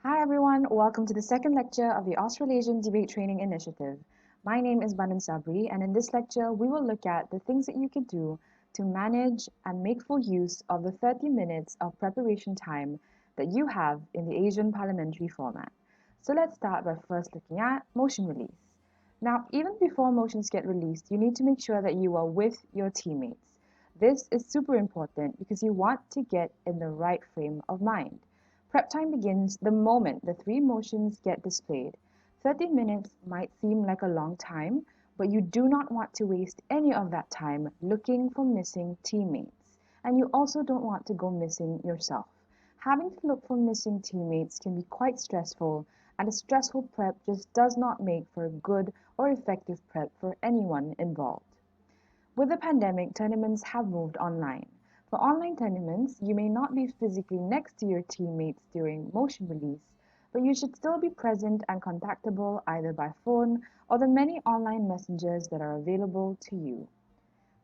Hi everyone, welcome to the second lecture of the Australasian Debate Training Initiative. My name is Banun Sabri, and in this lecture we will look at the things that you can do to manage and make full use of the 30 minutes of preparation time that you have in the Asian parliamentary format. So let's start by first looking at motion release. Now, even before motions get released, you need to make sure that you are with your teammates. This is super important because you want to get in the right frame of mind. Prep time begins the moment the three motions get displayed. 30 minutes might seem like a long time, but you do not want to waste any of that time looking for missing teammates. And you also don't want to go missing yourself. Having to look for missing teammates can be quite stressful, and a stressful prep just does not make for a good or effective prep for anyone involved. With the pandemic, tournaments have moved online. For online tournaments, you may not be physically next to your teammates during motion release, but you should still be present and contactable either by phone or the many online messengers that are available to you.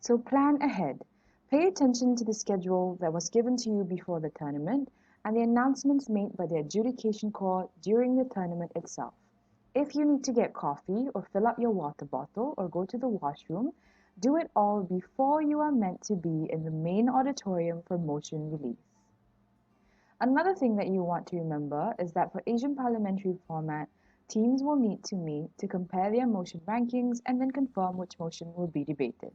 So plan ahead. Pay attention to the schedule that was given to you before the tournament and the announcements made by the adjudication corps during the tournament itself. If you need to get coffee or fill up your water bottle or go to the washroom, do it all before you are meant to be in the main auditorium for motion release. Another thing that you want to remember is that for Asian parliamentary format, teams will need to meet to compare their motion rankings and then confirm which motion will be debated.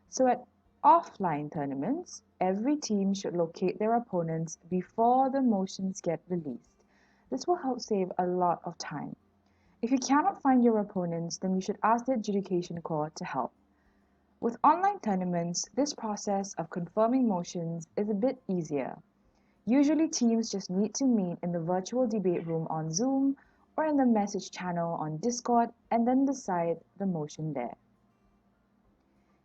So at offline tournaments, every team should locate their opponents before the motions get released. This will help save a lot of time. If you cannot find your opponents, then you should ask the adjudication corps to help. With online tournaments, this process of confirming motions is a bit easier. Usually teams just need to meet in the virtual debate room on Zoom or in the message channel on Discord and then decide the motion there.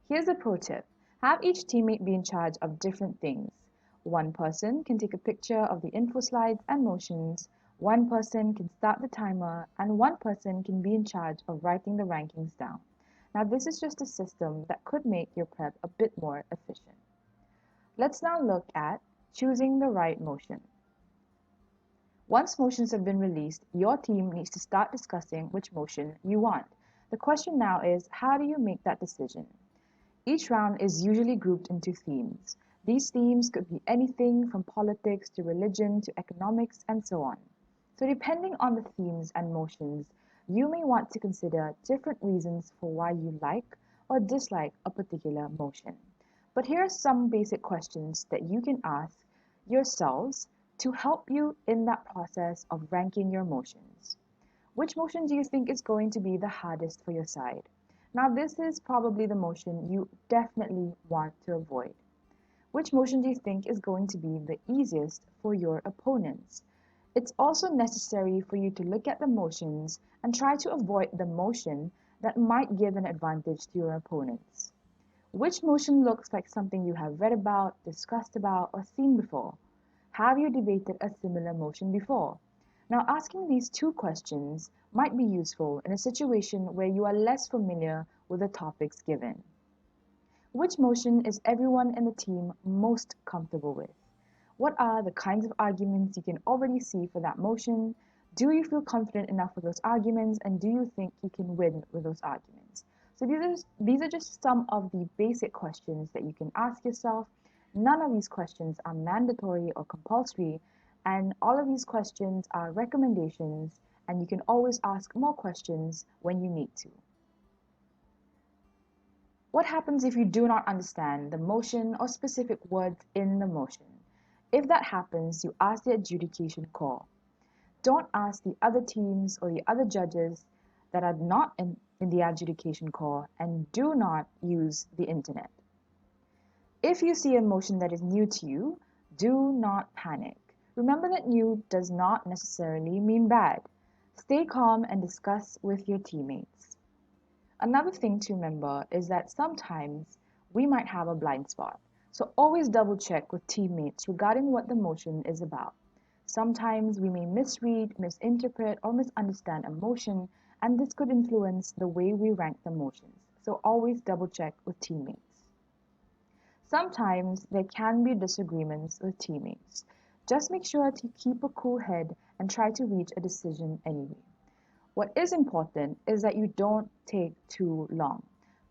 Here's a pro tip. Have each teammate be in charge of different things. One person can take a picture of the info slides and motions, one person can start the timer, and one person can be in charge of writing the rankings down. Now this is just a system that could make your prep a bit more efficient. Let's now look at choosing the right motion. Once motions have been released, your team needs to start discussing which motion you want. The question now is, how do you make that decision? Each round is usually grouped into themes. These themes could be anything from politics to religion to economics and so on. So depending on the themes and motions, you may want to consider different reasons for why you like or dislike a particular motion. But here are some basic questions that you can ask yourselves to help you in that process of ranking your motions. Which motion do you think is going to be the hardest for your side? Now this is probably the motion you definitely want to avoid. Which motion do you think is going to be the easiest for your opponents? It's also necessary for you to look at the motions and try to avoid the motion that might give an advantage to your opponents. Which motion looks like something you have read about, discussed about, or seen before? Have you debated a similar motion before? Now, asking these two questions might be useful in a situation where you are less familiar with the topics given. Which motion is everyone in the team most comfortable with? What are the kinds of arguments you can already see for that motion? Do you feel confident enough with those arguments, and do you think you can win with those arguments? So these are just some of the basic questions that you can ask yourself. None of these questions are mandatory or compulsory, and all of these questions are recommendations, and you can always ask more questions when you need to. What happens if you do not understand the motion or specific words in the motion? If that happens, you ask the adjudication corps. Don't ask the other teams or the other judges that are not in the adjudication corps, and do not use the internet. If you see a motion that is new to you, do not panic. Remember that new does not necessarily mean bad. Stay calm and discuss with your teammates. Another thing to remember is that sometimes we might have a blind spot, so always double check with teammates regarding what the motion is about. Sometimes we may misread, misinterpret, or misunderstand a motion, and this could influence the way we rank the motions, so always double check with teammates. Sometimes there can be disagreements with teammates. Just make sure to keep a cool head and try to reach a decision anyway. What is important is that you don't take too long.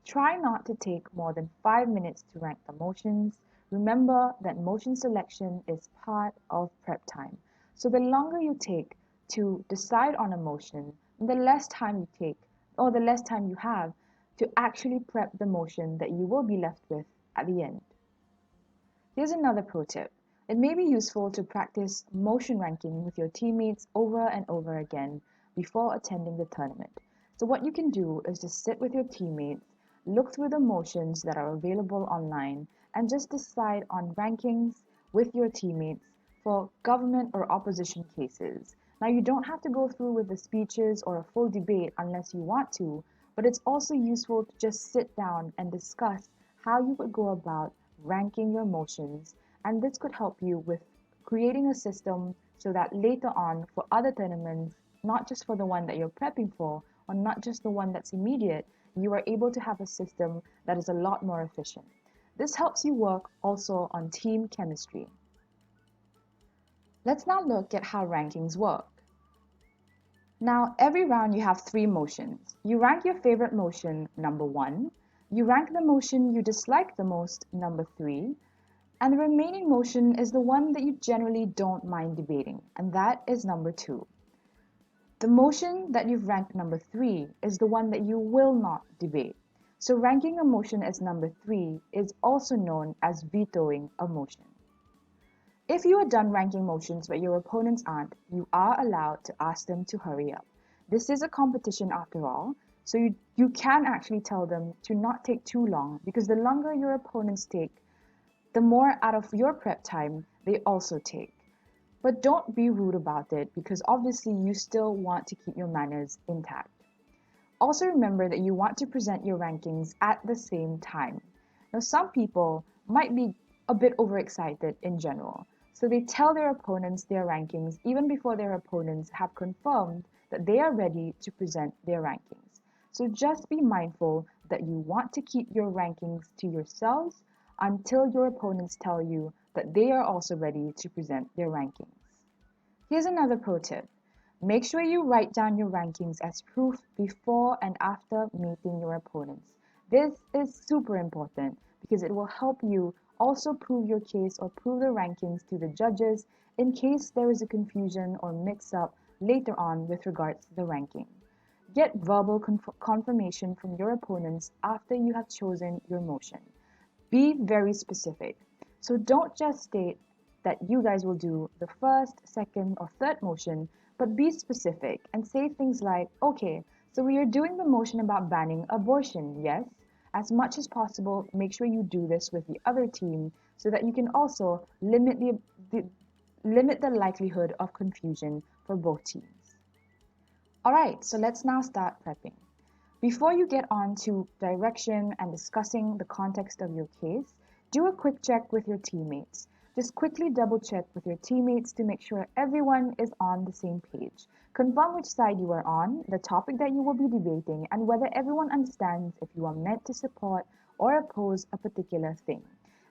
Try not to take more than 5 minutes to rank the motions. Remember that motion selection is part of prep time. So the longer you take to decide on a motion, the less time you take or the less time you have to actually prep the motion that you will be left with at the end. Here's another pro tip. It may be useful to practice motion ranking with your teammates over and over again before attending the tournament. So what you can do is just sit with your teammates, look through the motions that are available online, and just decide on rankings with your teammates for government or opposition cases. Now you don't have to go through with the speeches or a full debate unless you want to, but it's also useful to just sit down and discuss how you would go about ranking your motions, and this could help you with creating a system so that later on for other tournaments, not just for the one that you're prepping for or not just the one that's immediate, you are able to have a system that is a lot more efficient. This helps you work also on team chemistry. Let's now look at how rankings work. Now, every round you have 3 motions. You rank your favorite motion, number 1. You rank the motion you dislike the most, number 3. And the remaining motion is the one that you generally don't mind debating, and that is number 2. The motion that you've ranked number 3 is the one that you will not debate. So ranking a motion as number 3 is also known as vetoing a motion. If you are done ranking motions but your opponents aren't, you are allowed to ask them to hurry up. This is a competition after all, so you can actually tell them to not take too long, because the longer your opponents take, the more out of your prep time they also take. But don't be rude about it, because obviously you still want to keep your manners intact. Also remember that you want to present your rankings at the same time. Now some people might be a bit overexcited in general, so they tell their opponents their rankings even before their opponents have confirmed that they are ready to present their rankings. So just be mindful that you want to keep your rankings to yourselves until your opponents tell you that they are also ready to present their rankings. Here's another pro tip. Make sure you write down your rankings as proof before and after meeting your opponents. This is super important because it will help you also prove your case or prove the rankings to the judges in case there is a confusion or mix-up later on with regards to the ranking. Get verbal confirmation from your opponents after you have chosen your motion. Be very specific. So don't just state that you guys will do the first, second, or third motion, but be specific and say things like, okay, so we are doing the motion about banning abortion, yes? As much as possible, make sure you do this with the other team so that you can also limit the likelihood of confusion for both teams. Alright, so let's now start prepping. Before you get on to direction and discussing the context of your case, do a quick check with your teammates. Just quickly double check with your teammates to make sure everyone is on the same page. Confirm which side you are on, the topic that you will be debating, and whether everyone understands if you are meant to support or oppose a particular thing.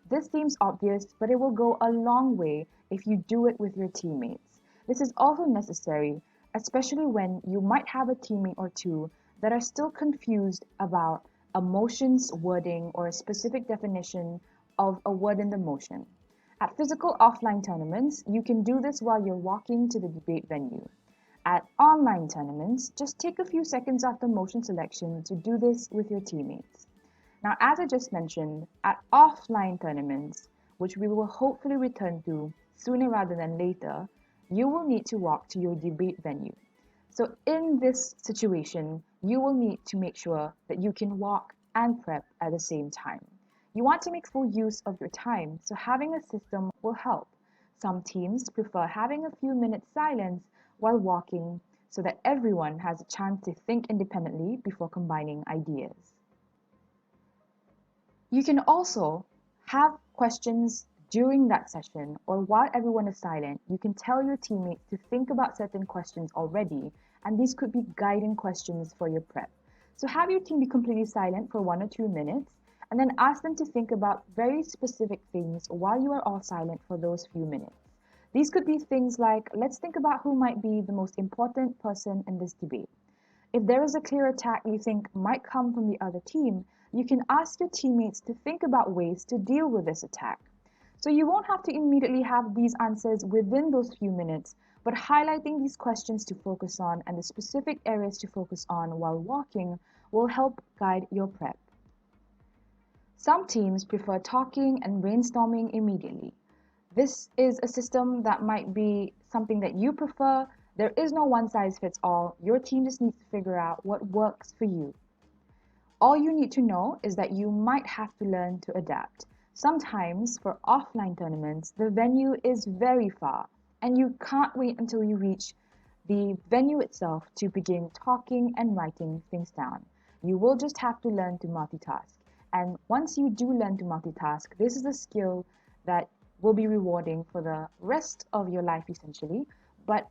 This seems obvious, but it will go a long way if you do it with your teammates. This is also necessary, especially when you might have a teammate or two that are still confused about a motion's wording or a specific definition of a word in the motion. At physical offline tournaments, you can do this while you're walking to the debate venue. At online tournaments, just take a few seconds after motion selection to do this with your teammates. Now, as I just mentioned, at offline tournaments, which we will hopefully return to sooner rather than later, you will need to walk to your debate venue. So in this situation, you will need to make sure that you can walk and prep at the same time. You want to make full use of your time, so having a system will help. Some teams prefer having a few minutes silence while walking so that everyone has a chance to think independently before combining ideas. You can also have questions during that session, or while everyone is silent, you can tell your teammates to think about certain questions already, and these could be guiding questions for your prep. So have your team be completely silent for 1 or 2 minutes, and then ask them to think about very specific things while you are all silent for those few minutes. These could be things like, let's think about who might be the most important person in this debate. If there is a clear attack you think might come from the other team, you can ask your teammates to think about ways to deal with this attack. So you won't have to immediately have these answers within those few minutes, but highlighting these questions to focus on and the specific areas to focus on while walking will help guide your prep. Some teams prefer talking and brainstorming immediately. This is a system that might be something that you prefer. There is no one size fits all. Your team just needs to figure out what works for you. All you need to know is that you might have to learn to adapt. Sometimes for offline tournaments, the venue is very far and you can't wait until you reach the venue itself to begin talking and writing things down. You will just have to learn to multitask. And once you do learn to multitask, this is a skill that will be rewarding for the rest of your life essentially, but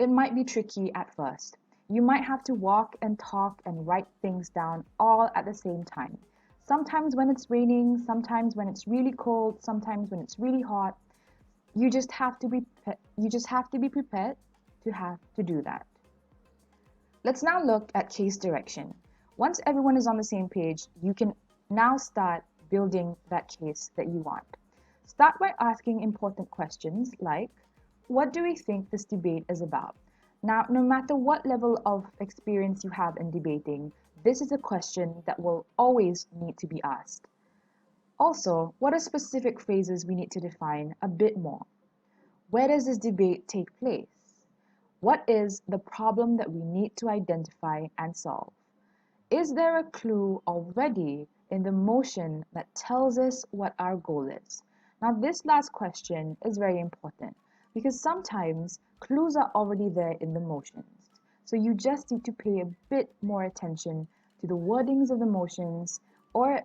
it might be tricky at first. You might have to walk and talk and write things down all at the same time. Sometimes when it's raining, sometimes when it's really cold, sometimes when it's really hot. You just have to be prepared to have to do that. Let's now look at case direction. Once everyone is on the same page, you can now start building that case that you want. Start by asking important questions like, what do we think this debate is about? Now, no matter what level of experience you have in debating, this is a question that will always need to be asked. Also, what are specific phrases we need to define a bit more? Where does this debate take place? What is the problem that we need to identify and solve? Is there a clue already in the motion that tells us what our goal is? Now, this last question is very important because sometimes clues are already there in the motions. So you just need to pay a bit more attention to the wordings of the motions or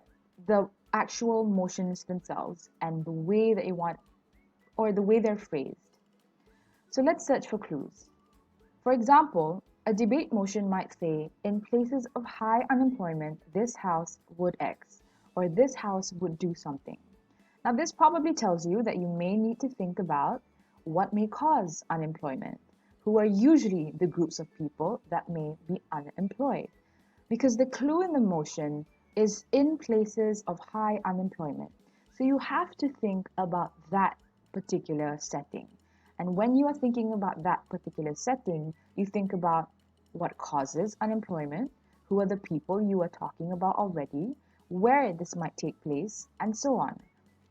the actual motions themselves and the way that you want or the way they're phrased. So let's search for clues. For example, a debate motion might say, in places of high unemployment, this house would X, or this house would do something. Now, this probably tells you that you may need to think about what may cause unemployment, who are usually the groups of people that may be unemployed. Because the clue in the motion is in places of high unemployment. So you have to think about that particular setting. And when you are thinking about that particular setting, you think about what causes unemployment, who are the people you are talking about already, where this might take place, and so on.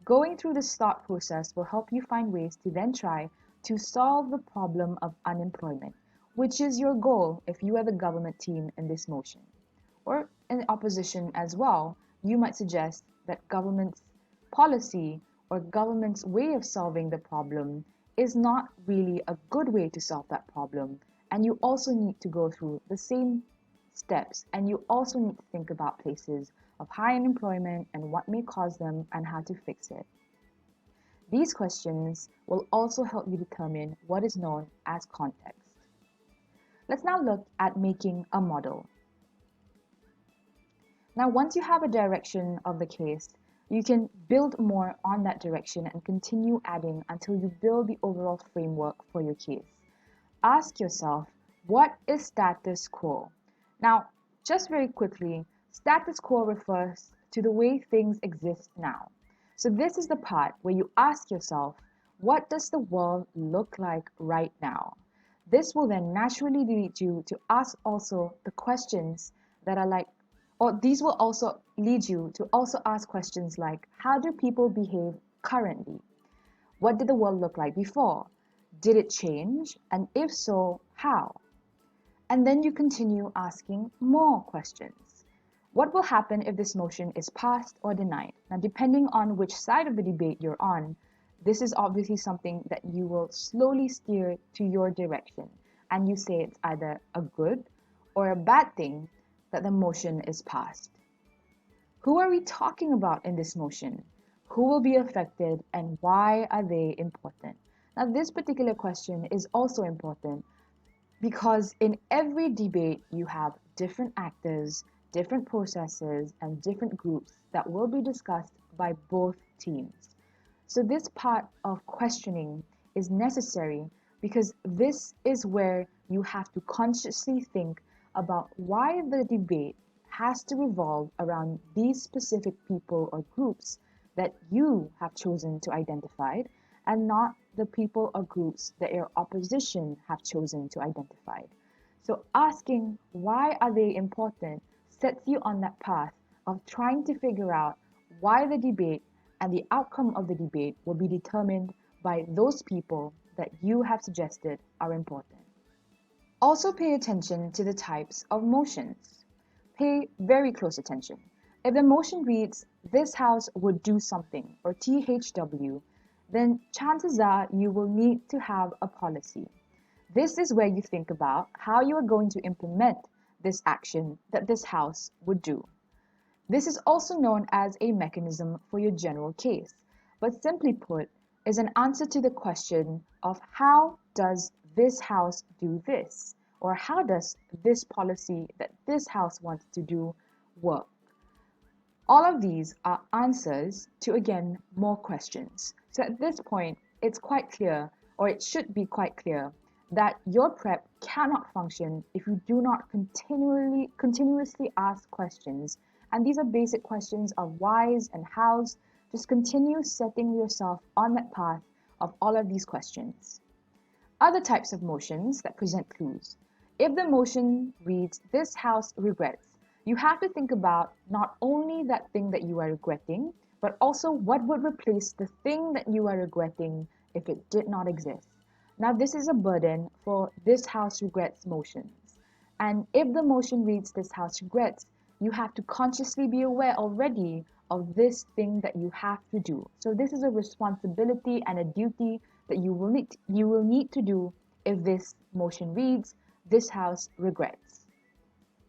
Going through this thought process will help you find ways to then try to solve the problem of unemployment, which is your goal if you are the government team in this motion. Or in opposition as well, you might suggest that government's policy or government's way of solving the problem is not really a good way to solve that problem, and you also need to go through the same steps, and you also need to think about places of high unemployment and what may cause them and how to fix it. These questions will also help you determine what is known as context. Let's now look at making a model. Now, once you have a direction of the case, you can build more on that direction and continue adding until you build the overall framework for your case. Ask yourself, what is status quo? Now, just very quickly, status quo refers to the way things exist now. So this is the part where you ask yourself, what does the world look like right now? This will then naturally lead you to ask also the questions that are like, or these will also lead you to also ask questions like, how do people behave currently? What did the world look like before? Did it change? And if so, how? And then you continue asking more questions. What will happen if this motion is passed or denied? Now, depending on which side of the debate you're on, this is obviously something that you will slowly steer to your direction. And you say it's either a good or a bad thing that the motion is passed. Who are we talking about in this motion? Who will be affected and why are they important? Now, this particular question is also important because in every debate you have different actors, different processes, and different groups that will be discussed by both teams. So this part of questioning is necessary because this is where you have to consciously think about why the debate has to revolve around these specific people or groups that you have chosen to identify and not the people or groups that your opposition have chosen to identify. So asking why are they important sets you on that path of trying to figure out why the debate and the outcome of the debate will be determined by those people that you have suggested are important. Also pay attention to the types of motions. Pay very close attention. If the motion reads, "This house would do something," or THW, then chances are you will need to have a policy. This is where you think about how you are going to implement this action that this house would do. This is also known as a mechanism for your general case, but simply put, is an answer to the question of how does this house do this, or how does this policy that this house wants to do work. All of these are answers to, again, more questions. So at this point, it's quite clear, or it should be quite clear, that your prep cannot function if you do not continuously ask questions. And these are basic questions of whys and hows. Just continue setting yourself on that path of all of these questions. Other types of motions that present clues. If the motion reads, "This house regrets," you have to think about not only that thing that you are regretting, but also what would replace the thing that you are regretting if it did not exist. Now, this is a burden for "this house regrets" motions. And if the motion reads, "This house regrets," you have to consciously be aware already of this thing that you have to do. So this is a responsibility and a duty that you will need to do if this motion reads, "This house regrets."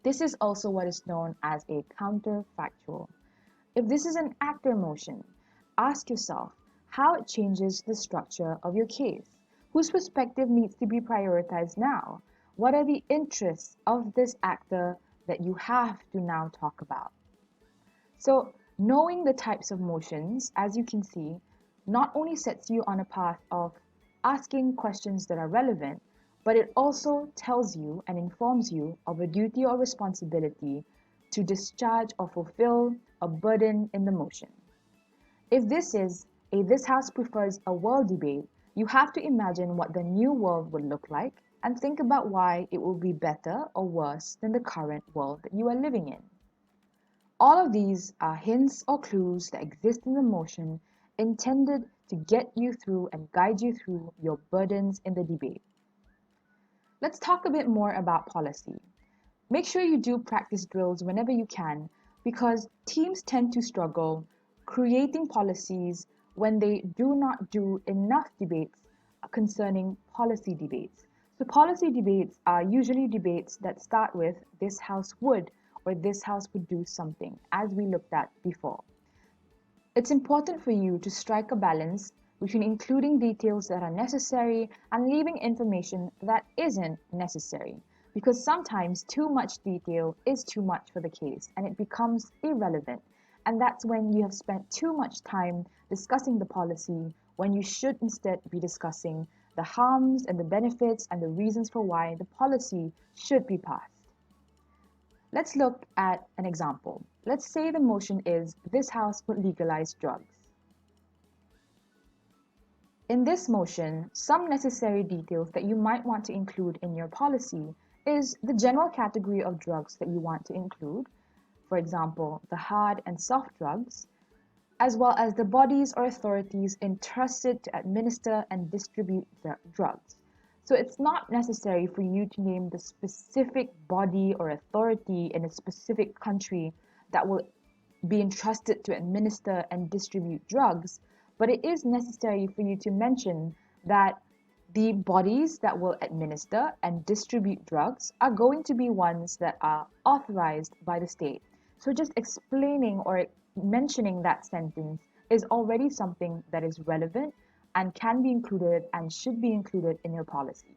This is also what is known as a counterfactual. If this is an actor motion, ask yourself how it changes the structure of your case. Whose perspective needs to be prioritized now? What are the interests of this actor that you have to now talk about? So, knowing the types of motions, as you can see, not only sets you on a path of asking questions that are relevant, but it also tells you and informs you of a duty or responsibility to discharge or fulfill a burden in the motion. If this is a "This House Prefers a World" debate, you have to imagine what the new world would look like and think about why it will be better or worse than the current world that you are living in. All of these are hints or clues that exist in the motion intended to get you through and guide you through your burdens in the debate. Let's talk a bit more about policy. Make sure you do practice drills whenever you can because teams tend to struggle creating policies when they do not do enough debates concerning policy debates. So policy debates are usually debates that start with "this house would" or "this house would do something," as we looked at before. It's important for you to strike a balance between including details that are necessary and leaving information that isn't necessary, because sometimes too much detail is too much for the case and it becomes irrelevant. And that's when you have spent too much time discussing the policy when you should instead be discussing the harms and the benefits and the reasons for why the policy should be passed. Let's look at an example. Let's say the motion is "This house would legalize drugs." In this motion, some necessary details that you might want to include in your policy is the general category of drugs that you want to include, for example, the hard and soft drugs, as well as the bodies or authorities entrusted to administer and distribute the drugs. So it's not necessary for you to name the specific body or authority in a specific country that will be entrusted to administer and distribute drugs, but it is necessary for you to mention that the bodies that will administer and distribute drugs are going to be ones that are authorized by the state. So just explaining or mentioning that sentence is already something that is relevant and can be included and should be included in your policy.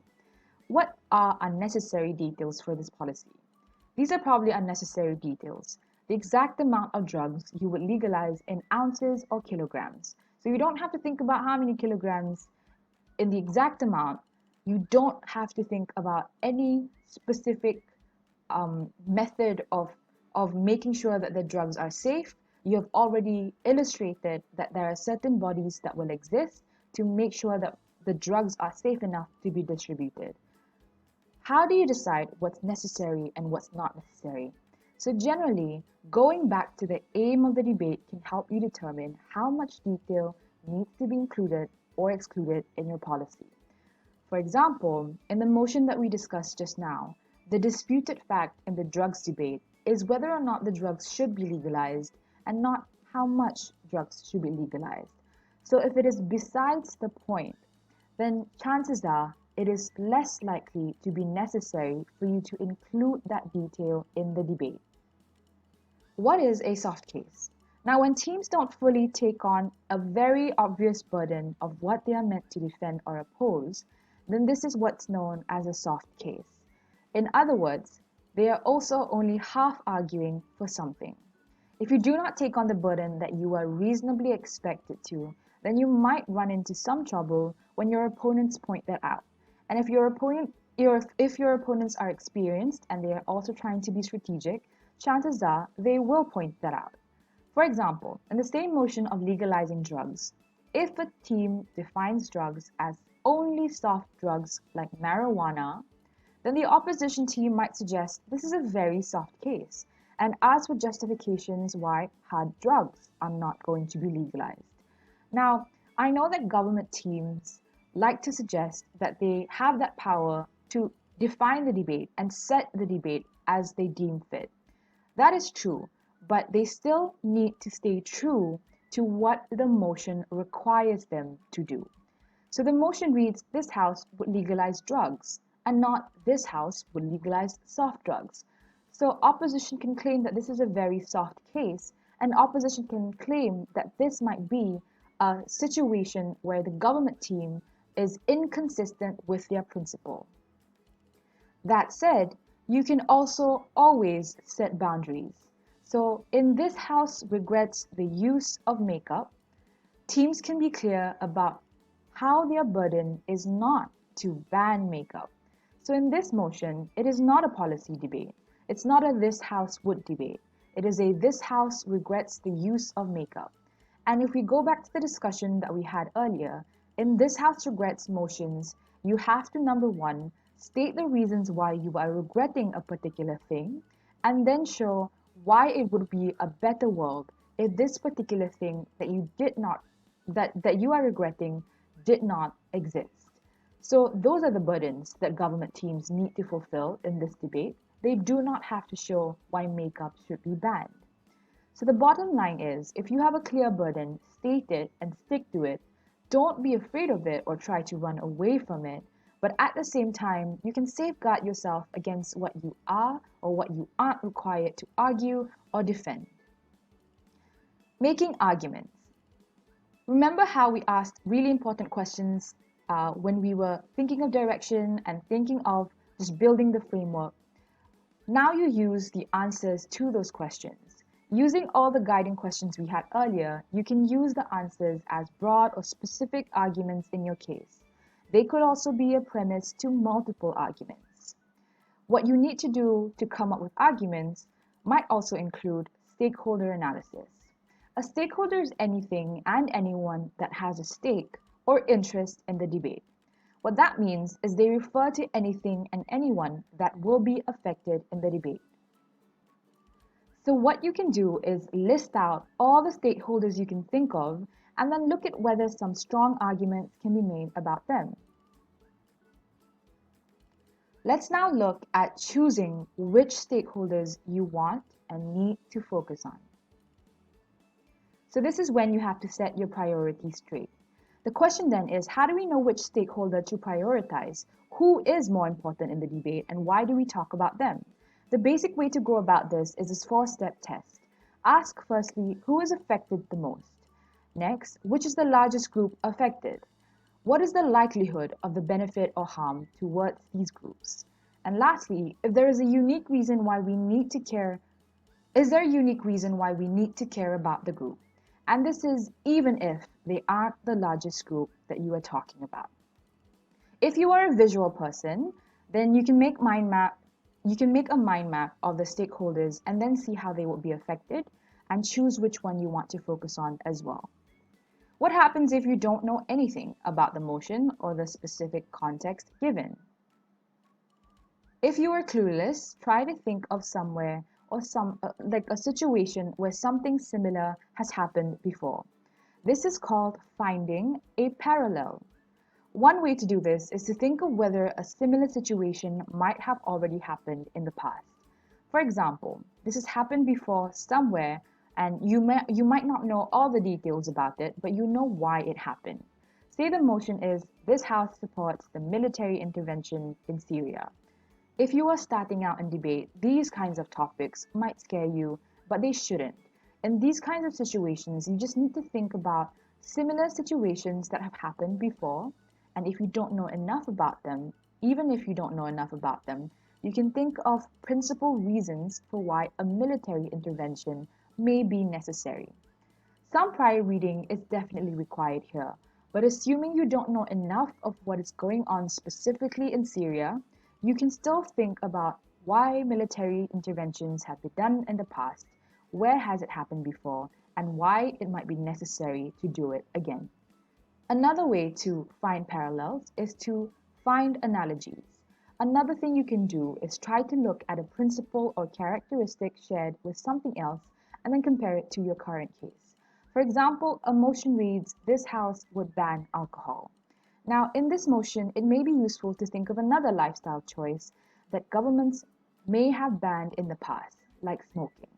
What are unnecessary details for this policy? These are probably unnecessary details. The exact amount of drugs you would legalize in ounces or kilograms. So you don't have to think about how many kilograms in the exact amount, you don't have to think about any specific method of making sure that the drugs are safe. You have already illustrated that there are certain bodies that will exist to make sure that the drugs are safe enough to be distributed. How do you decide what's necessary and what's not necessary? So generally, going back to the aim of the debate can help you determine how much detail needs to be included or excluded in your policy. For example, in the motion that we discussed just now, the disputed fact in the drugs debate is whether or not the drugs should be legalized and not how much drugs should be legalized. So if it is besides the point, then chances are it is less likely to be necessary for you to include that detail in the debate. What is a soft case? Now, when teams don't fully take on a very obvious burden of what they are meant to defend or oppose, then this is what's known as a soft case. In other words, they are also only half arguing for something. If you do not take on the burden that you are reasonably expected to, then you might run into some trouble when your opponents point that out. And if your opponents are experienced and they are also trying to be strategic, chances are they will point that out. For example, in the same motion of legalizing drugs, if a team defines drugs as only soft drugs like marijuana, then the opposition team might suggest this is a very soft case and ask for justifications why hard drugs are not going to be legalized. Now, I know that government teams like to suggest that they have that power to define the debate and set the debate as they deem fit. That is true, but they still need to stay true to what the motion requires them to do. So the motion reads, this House would legalize drugs, and not this House would legalize soft drugs. So opposition can claim that this is a very soft case, and opposition can claim that this might be a situation where the government team is inconsistent with their principle. That said, you can also always set boundaries. So in this House regrets the use of makeup, teams can be clear about how their burden is not to ban makeup. So in this motion, it is not a policy debate. It's not a this House would debate. It is a this House regrets the use of makeup. And if we go back to the discussion that we had earlier, in this House regrets motions, you have to, number one, state the reasons why you are regretting a particular thing, and then show why it would be a better world if this particular thing that you are regretting did not exist. So those are the burdens that government teams need to fulfill in this debate. They do not have to show why makeup should be banned. So the bottom line is, if you have a clear burden, state it and stick to it. Don't be afraid of it or try to run away from it. But at the same time, you can safeguard yourself against what you are or what you aren't required to argue or defend. Making arguments. Remember how we asked really important questions when we were thinking of direction and thinking of just building the framework? Now you use the answers to those questions. Using all the guiding questions we had earlier, you can use the answers as broad or specific arguments in your case. They could also be a premise to multiple arguments. What you need to do to come up with arguments might also include stakeholder analysis. A stakeholder is anything and anyone that has a stake or interest in the debate. What that means is they refer to anything and anyone that will be affected in the debate. So what you can do is list out all the stakeholders you can think of and then look at whether some strong arguments can be made about them. Let's now look at choosing which stakeholders you want and need to focus on. So this is when you have to set your priorities straight. The question then is, how do we know which stakeholder to prioritize? Who is more important in the debate and why do we talk about them? The basic way to go about this is this 4-step test. Ask firstly, who is affected the most? Next, which is the largest group affected? What is the likelihood of the benefit or harm towards these groups? And lastly, if there is a unique reason why we need to care, is there a unique reason why we need to care about the group? And this is even if they aren't the largest group that you are talking about. If you are a visual person, then you can make a mind map of the stakeholders and then see how they will be affected and choose which one you want to focus on as well. What happens if you don't know anything about the motion or the specific context given? If you are clueless, try to think of somewhere or like a situation where something similar has happened before. This is called finding a parallel. One way to do this is to think of whether a similar situation might have already happened in the past. For example, this has happened before somewhere and you might not know all the details about it, but you know why it happened. Say the motion is, this house supports the military intervention in Syria. If you are starting out in debate, these kinds of topics might scare you, but they shouldn't. In these kinds of situations, you just need to think about similar situations that have happened before, and if you don't know enough about them, even if you don't know enough about them, you can think of principal reasons for why a military intervention may be necessary. Some prior reading is definitely required here, but assuming you don't know enough of what is going on specifically in Syria, you can still think about why military interventions have been done in the past, where has it happened before, and why it might be necessary to do it again. Another way to find parallels is to find analogies. Another thing you can do is try to look at a principle or characteristic shared with something else and then compare it to your current case. For example, a motion reads, this house would ban alcohol. Now, in this motion, it may be useful to think of another lifestyle choice that governments may have banned in the past, like smoking.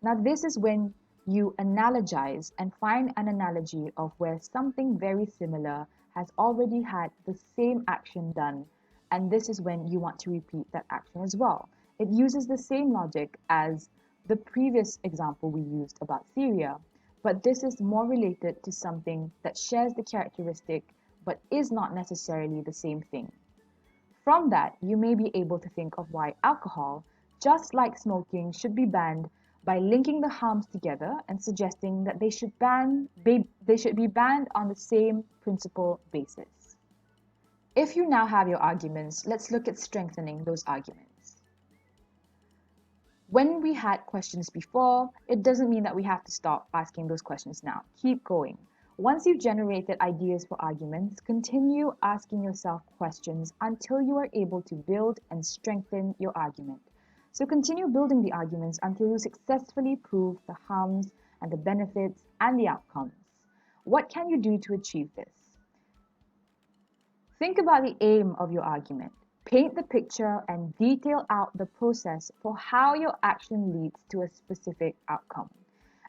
Now, this is when you analogize and find an analogy of where something very similar has already had the same action done, and this is when you want to repeat that action as well. It uses the same logic as the previous example we used about Syria, but this is more related to something that shares the characteristic but is not necessarily the same thing. From that, you may be able to think of why alcohol, just like smoking, should be banned by linking the harms together and suggesting that they should be banned on the same principle basis. If you now have your arguments, let's look at strengthening those arguments. When we had questions before, it doesn't mean that we have to stop asking those questions now. Keep going. Once you've generated ideas for arguments, continue asking yourself questions until you are able to build and strengthen your argument. So continue building the arguments until you successfully prove the harms and the benefits and the outcomes. What can you do to achieve this? Think about the aim of your argument. Paint the picture and detail out the process for how your action leads to a specific outcome.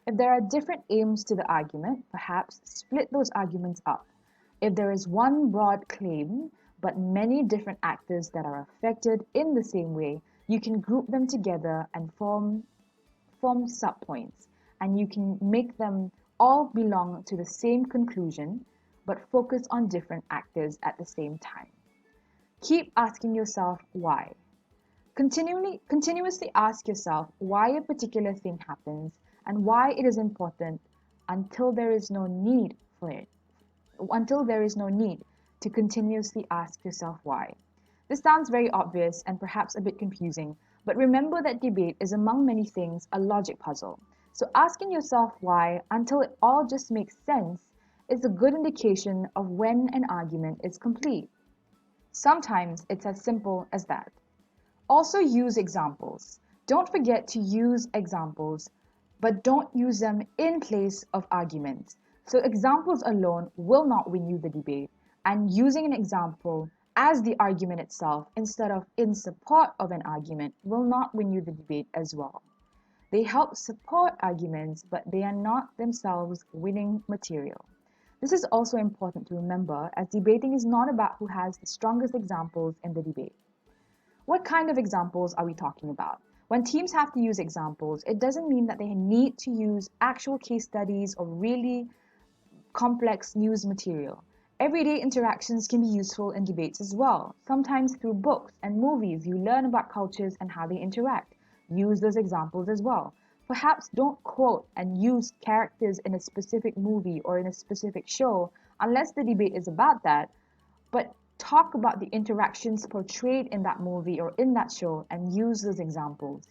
If there are different aims to the argument, perhaps split those arguments up. If there is one broad claim, but many different actors that are affected in the same way, you can group them together and form subpoints, and you can make them all belong to the same conclusion, but focus on different actors at the same time. Keep asking yourself why. Continuously ask yourself why a particular thing happens and why it is important until there is no need for it. Until there is no need to continuously ask yourself why. This sounds very obvious and perhaps a bit confusing, but remember that debate is among many things a logic puzzle. So asking yourself why until it all just makes sense is a good indication of when an argument is complete. Sometimes it's as simple as that. Also use examples. Don't forget to use examples, but don't use them in place of arguments. So examples alone will not win you the debate, and using an example as the argument itself instead of in support of an argument will not win you the debate as well. They help support arguments, but they are not themselves winning material. This is also important to remember, as debating is not about who has the strongest examples in the debate. What kind of examples are we talking about? When teams have to use examples, it doesn't mean that they need to use actual case studies or really complex news material. Everyday interactions can be useful in debates as well. Sometimes through books and movies, you learn about cultures and how they interact. Use those examples as well. Perhaps don't quote and use characters in a specific movie or in a specific show unless the debate is about that, but talk about the interactions portrayed in that movie or in that show and use those examples.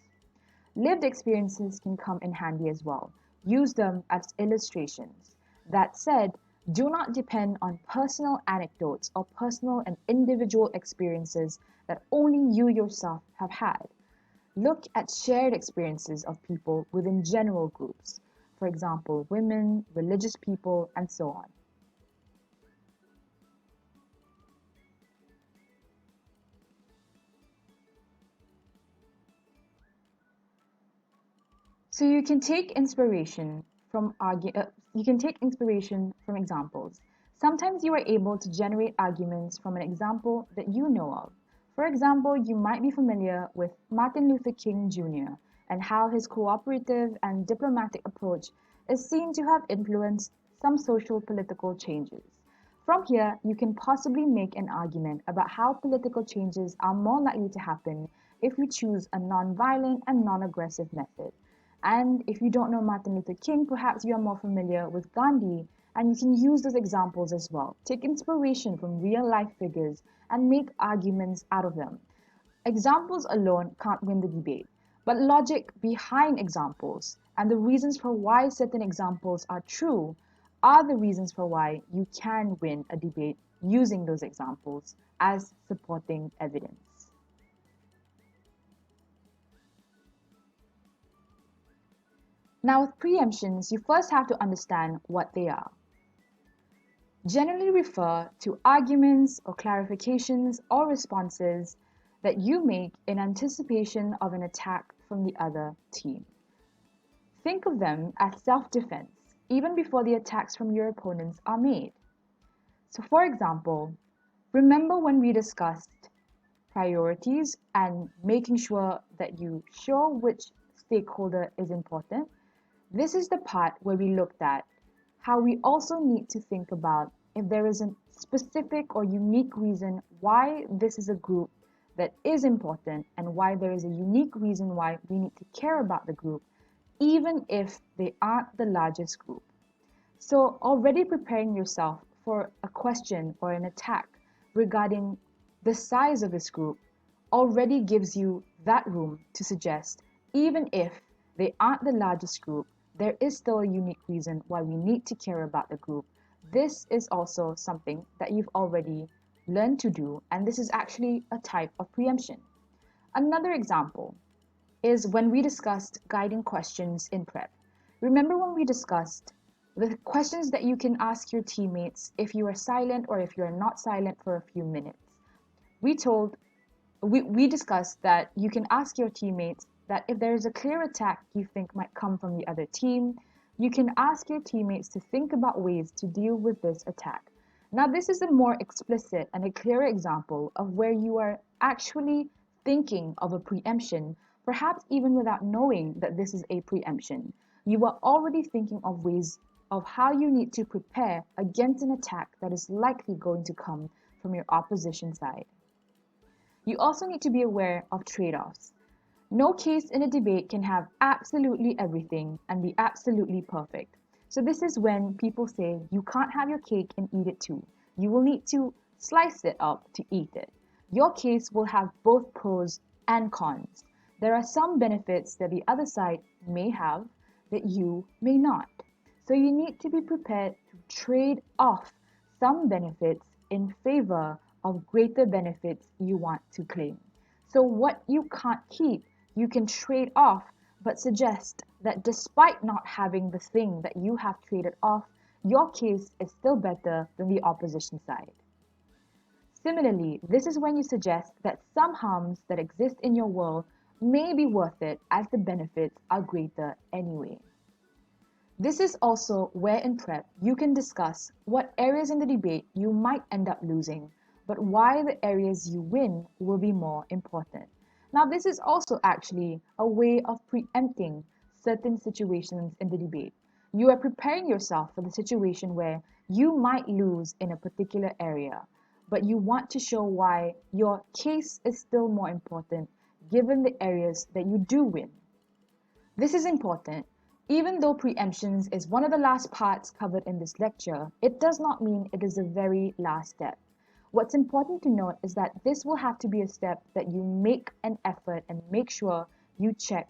Lived experiences can come in handy as well. Use them as illustrations. That said, do not depend on personal anecdotes or personal and individual experiences that only you yourself have had. Look at shared experiences of people within general groups, for example, women, religious people, and so on. So you can take inspiration from examples. Sometimes you are able to generate arguments from an example that you know of. For example, you might be familiar with Martin Luther King Jr. and how his cooperative and diplomatic approach is seen to have influenced some social political changes. From here, you can possibly make an argument about how political changes are more likely to happen if we choose a non-violent and non-aggressive method. And if you don't know Martin Luther King, perhaps you are more familiar with Gandhi, and you can use those examples as well. Take inspiration from real life figures and make arguments out of them. Examples alone can't win the debate, but logic behind examples and the reasons for why certain examples are true are the reasons for why you can win a debate using those examples as supporting evidence. Now, with preemptions, you first have to understand what they are. Generally refer to arguments or clarifications or responses that you make in anticipation of an attack from the other team. Think of them as self-defense, even before the attacks from your opponents are made. So for example, remember when we discussed priorities and making sure that you show which stakeholder is important? This is the part where we looked at how we also need to think about if there is a specific or unique reason why this is a group that is important and why there is a unique reason why we need to care about the group, even if they aren't the largest group. So already preparing yourself for a question or an attack regarding the size of this group already gives you that room to suggest, even if they aren't the largest group, there is still a unique reason why we need to care about the group. This is also something that you've already learned to do, and this is actually a type of preemption. Another example is when we discussed guiding questions in prep. Remember when we discussed the questions that you can ask your teammates if you are silent or if you are not silent for a few minutes. We discussed that you can ask your teammates that if there is a clear attack you think might come from the other team, you can ask your teammates to think about ways to deal with this attack. Now, this is a more explicit and a clearer example of where you are actually thinking of a preemption, perhaps even without knowing that this is a preemption. You are already thinking of ways of how you need to prepare against an attack that is likely going to come from your opposition side. You also need to be aware of trade-offs. No case in a debate can have absolutely everything and be absolutely perfect. So this is when people say you can't have your cake and eat it too. You will need to slice it up to eat it. Your case will have both pros and cons. There are some benefits that the other side may have that you may not. So you need to be prepared to trade off some benefits in favor of greater benefits you want to claim. So what you can't keep, you can trade off, but suggest that despite not having the thing that you have traded off, your case is still better than the opposition side. Similarly, this is when you suggest that some harms that exist in your world may be worth it as the benefits are greater anyway. This is also where in prep you can discuss what areas in the debate you might end up losing, but why the areas you win will be more important. Now, this is also actually a way of preempting certain situations in the debate. You are preparing yourself for the situation where you might lose in a particular area, but you want to show why your case is still more important given the areas that you do win. This is important. Even though preemptions is one of the last parts covered in this lecture, it does not mean it is the very last step. What's important to note is that this will have to be a step that you make an effort and make sure you check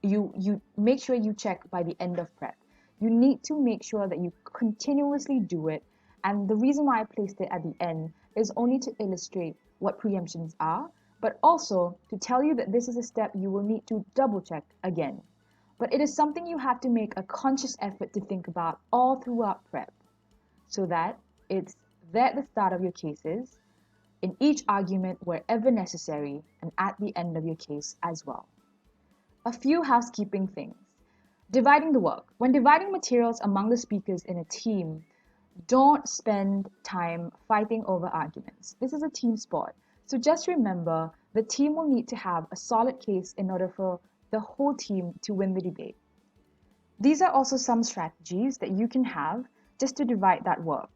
you make sure you check by the end of prep. You need to make sure that you continuously do it, and the reason why I placed it at the end is only to illustrate what preemptions are, but also to tell you that this is a step you will need to double check again. But it is something you have to make a conscious effort to think about all throughout prep, so that it's there at the start of your cases, in each argument wherever necessary, and at the end of your case as well. A few housekeeping things. Dividing the work. When dividing materials among the speakers in a team, don't spend time fighting over arguments. This is a team sport. So just remember, the team will need to have a solid case in order for the whole team to win the debate. These are also some strategies that you can have just to divide that work.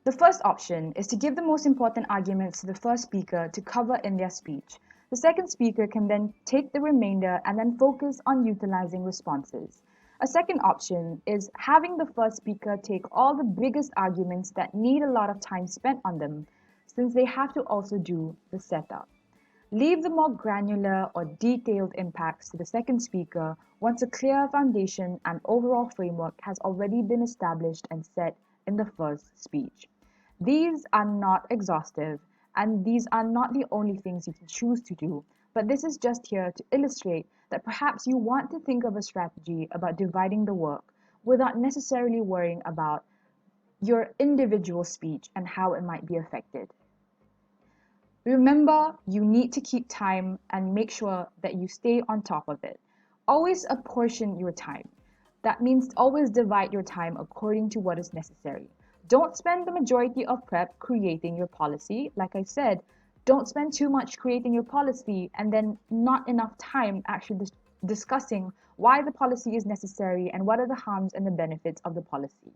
The first option is to give the most important arguments to the first speaker to cover in their speech. The second speaker can then take the remainder and then focus on utilizing responses. A second option is having the first speaker take all the biggest arguments that need a lot of time spent on them, since they have to also do the setup. Leave the more granular or detailed impacts to the second speaker once a clear foundation and overall framework has already been established and set in the first speech. These are not exhaustive, and these are not the only things you can choose to do, but this is just here to illustrate that perhaps you want to think of a strategy about dividing the work without necessarily worrying about your individual speech and how it might be affected. Remember, you need to keep time and make sure that you stay on top of it. Always apportion your time. That means always divide your time according to what is necessary. Don't spend the majority of prep creating your policy. Like I said, don't spend too much creating your policy and then not enough time actually discussing why the policy is necessary and what are the harms and the benefits of the policy.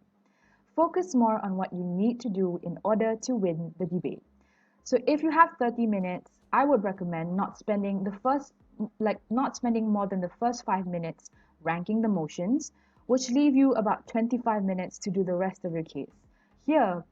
Focus more on what you need to do in order to win the debate. So if you have 30 minutes, I would recommend not spending more than the first 5 minutes ranking the motions, which leave you about 25 minutes to do the rest of your case. Here,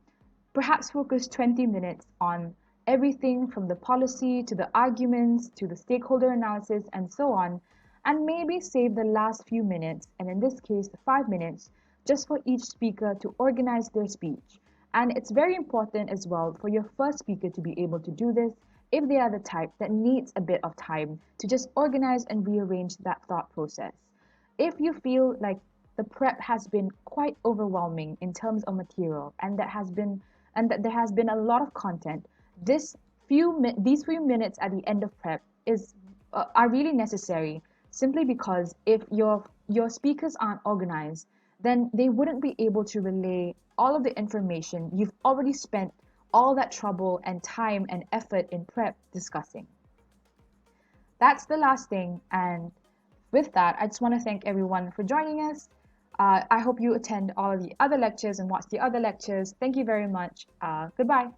perhaps focus 20 minutes on everything from the policy to the arguments to the stakeholder analysis and so on, and maybe save the last few minutes, and in this case, the 5 minutes, just for each speaker to organize their speech. And it's very important as well for your first speaker to be able to do this if they are the type that needs a bit of time to just organize and rearrange that thought process. If you feel like the prep has been quite overwhelming in terms of material and that there has been a lot of content, these few minutes at the end of prep are really necessary, simply because if your speakers aren't organized, then they wouldn't be able to relay all of the information you've already spent all that trouble and time and effort in prep discussing. That's the last thing, and with that, I just want to thank everyone for joining us. I hope you attend all of the other lectures and watch the other lectures. Thank you very much. Goodbye.